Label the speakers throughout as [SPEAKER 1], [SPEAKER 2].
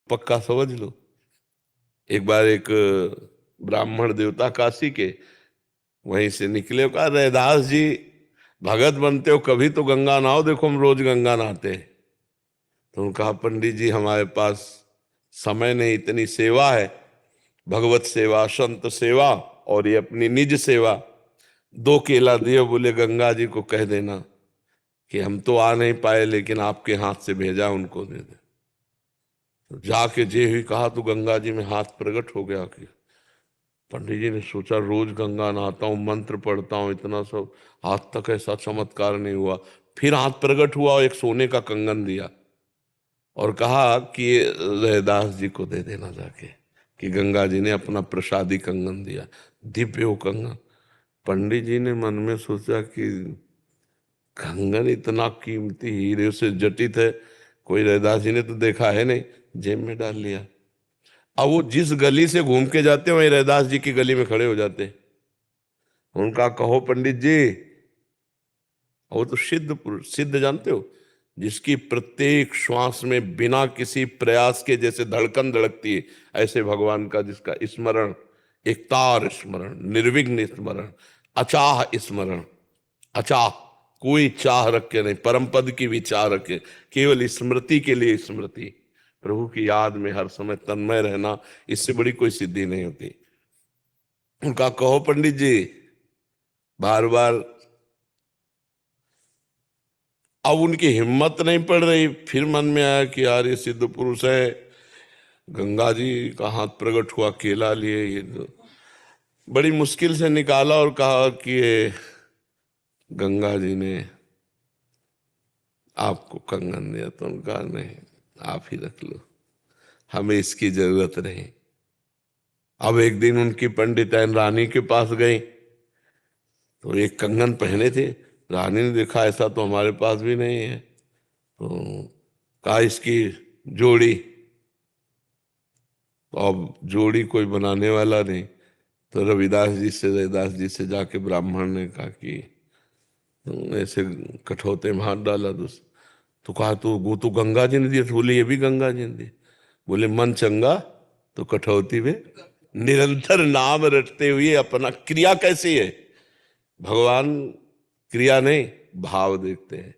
[SPEAKER 1] पक्का समझ लो। एक बार एक ब्राह्मण देवता काशी के वहीं से निकले, कहा रैदास जी भगत बनते हो कभी तो गंगा नहाओ, देखो हम रोज गंगा नहाते हैं। तो उन्होंने कहा पंडित जी हमारे पास समय नहीं, इतनी सेवा है, भगवत सेवा, संत सेवा और ये अपनी निज सेवा, दो केला दिए। बोले गंगा जी को कह देना कि हम तो आ नहीं पाए लेकिन आपके हाथ से भेजा, उनको दे दे। तो जाके जे ही कहा तो गंगा जी में हाथ प्रकट हो गया। कि पंडित जी ने सोचा रोज गंगा नहाता हूँ, मंत्र पढ़ता हूँ, इतना सब, आज तक ऐसा चमत्कार नहीं हुआ। फिर हाथ प्रकट हुआ और एक सोने का कंगन दिया और कहा कि ये रैदास जी को दे देना जाके। कि गंगा जी ने अपना प्रसादी कंगन दिया, दिव्य वो कंगन। पंडित जी ने मन में सोचा कि कंगन इतना कीमती हीरे से जटित है, कोई रैदास जी ने तो देखा है नहीं, जेब में डाल लिया। अब वो जिस गली से घूम के जाते वहीं रैदास जी की गली में खड़े हो जाते। उनका कहो पंडित जी, वो तो सिद्ध पुरुष, सिद्ध जानते हो, जिसकी प्रत्येक श्वास में बिना किसी प्रयास के जैसे धड़कन धड़कती है, ऐसे भगवान का जिसका स्मरण, एकतार स्मरण, निर्विघ्न स्मरण, अचाह स्मरण, अचाह, कोई चाह रख के नहीं, परम पद की भी चाह रखे, केवल स्मृति के लिए स्मृति, प्रभु की याद में हर समय तन्मय रहना, इससे बड़ी कोई सिद्धि नहीं होती। उनका कहो पंडित जी, बार बार। अब उनकी हिम्मत नहीं पड़ रही, फिर मन में आया कि यार ये सिद्ध पुरुष है, गंगा जी का हाथ प्रकट हुआ, केला लिए, ये तो बड़ी मुश्किल से निकाला और कहा कि ये गंगा जी ने आपको कंगन दिया। तो उनका नहीं, आप ही रख लो, हमें इसकी जरूरत नहीं। अब एक दिन उनकी पंडिताइन रानी के पास गई तो एक कंगन पहने थे। रानी ने देखा ऐसा तो हमारे पास भी नहीं है, तो कहा इसकी जोड़ी। तो अब जोड़ी कोई बनाने वाला नहीं, तो रविदास जी से, रविदास जी से जाके ब्राह्मण ने कहा कि ऐसे कठौते में हाथ डाला तो कहा तो गंगा जी ने दिया। तो बोले ये भी गंगा जी ने दिया। बोले मन चंगा तो कठौती में निरंतर नाम रटते हुए अपना, क्रिया कैसी है भगवान, क्रिया नहीं भाव देखते हैं।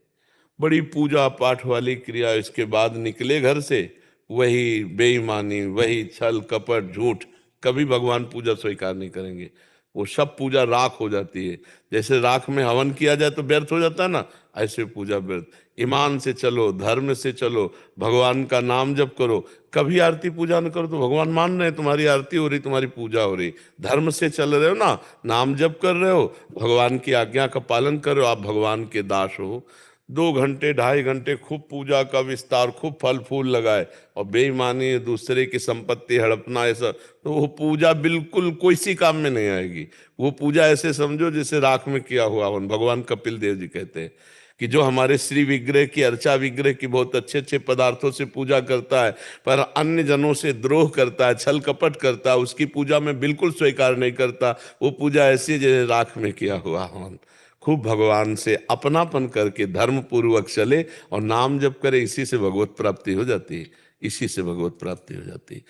[SPEAKER 1] बड़ी पूजा पाठ वाली क्रिया, इसके बाद निकले घर से वही बेईमानी, वही छल कपट झूठ, कभी भगवान पूजा स्वीकार नहीं करेंगे। वो सब पूजा राख हो जाती है। जैसे राख में हवन किया जाए तो व्यर्थ हो जाता है ना, ऐसे पूजा व्यर्थ। ईमान से चलो, धर्म से चलो, भगवान का नाम जप करो। कभी आरती पूजा न करो तो भगवान मान रहे हैं, तुम्हारी आरती हो रही, तुम्हारी पूजा हो रही। धर्म से चल रहे हो ना, नाम जप कर रहे हो, भगवान की आज्ञा का पालन कर रहे हो, आप भगवान के दास हो। 2 घंटे 2.5 घंटे खूब पूजा का विस्तार, खूब फल फूल लगाए, और बेईमानी, दूसरे की संपत्ति हड़पना, ऐसा, तो वो पूजा बिल्कुल कोई सी काम में नहीं आएगी। वो पूजा ऐसे समझो जैसे राख में किया हुआ हवन। भगवान कपिल देव जी कहते हैं कि जो हमारे श्री विग्रह की, अर्चा विग्रह की बहुत अच्छे अच्छे पदार्थों से पूजा करता है, पर अन्य जनों से द्रोह करता है, छल कपट करता है, उसकी पूजा में बिल्कुल स्वीकार नहीं करता। वो पूजा ऐसी है जैसे राख में किया हुआ हवन। खूब भगवान से अपनापन करके धर्म पूर्वक चले और नाम जप करे, इसी से भगवत प्राप्ति हो जाती है, इसी से भगवत प्राप्ति हो जाती है।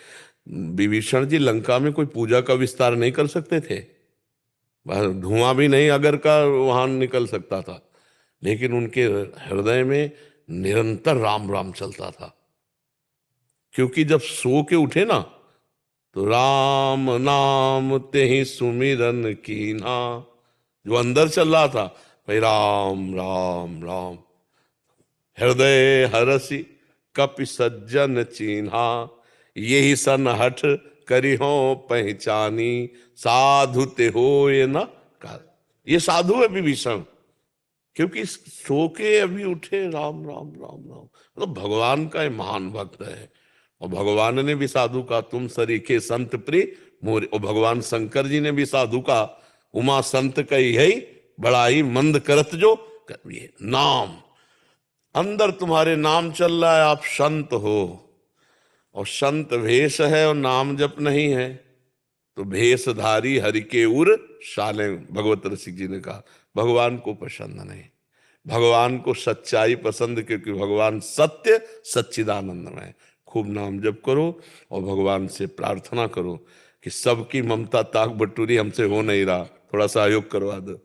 [SPEAKER 1] विभीषण जी लंका में कोई पूजा का विस्तार नहीं कर सकते थे, धुआं भी नहीं अगर का वहां निकल सकता था, लेकिन उनके हृदय में निरंतर राम राम चलता था। क्योंकि जब सो के उठे ना तो राम नाम ते ही सुमिरन कीना, जो अंदर चल रहा था भाई राम राम राम। हृदय हरसि कपि सज्जन चीन्हा, यही सन हठ करी हो पहचानी, साधु ते हो ये न कर। ये साधु है विभीषण, क्योंकि सो के अभी उठे, राम राम राम राम, मतलब भगवान का ये महान भक्त है। और भगवान ने भी साधु का तुम सरीखे संत प्रिय मोरे, और भगवान शंकर जी ने भी साधु का उमा संत कही है बड़ाई मंद करत जो करिए नाम। अंदर तुम्हारे नाम चल रहा है, आप संत हो, और संत भेष है और नाम जप नहीं है, तो भेषधारी हरि के उर शाले, भगवत रसिक जी ने कहा। भगवान को पसंद नहीं, भगवान को सच्चाई पसंद, क्योंकि भगवान सत्य सच्चिदानंद में। खूब नाम जप करो और भगवान से प्रार्थना करो कि सबकी ममता ताक बटूरी हमसे हो नहीं रहा, थोड़ा सहयोग करवा दो।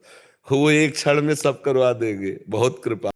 [SPEAKER 1] वो एक क्षण में सब करवा देंगे, बहुत कृपा।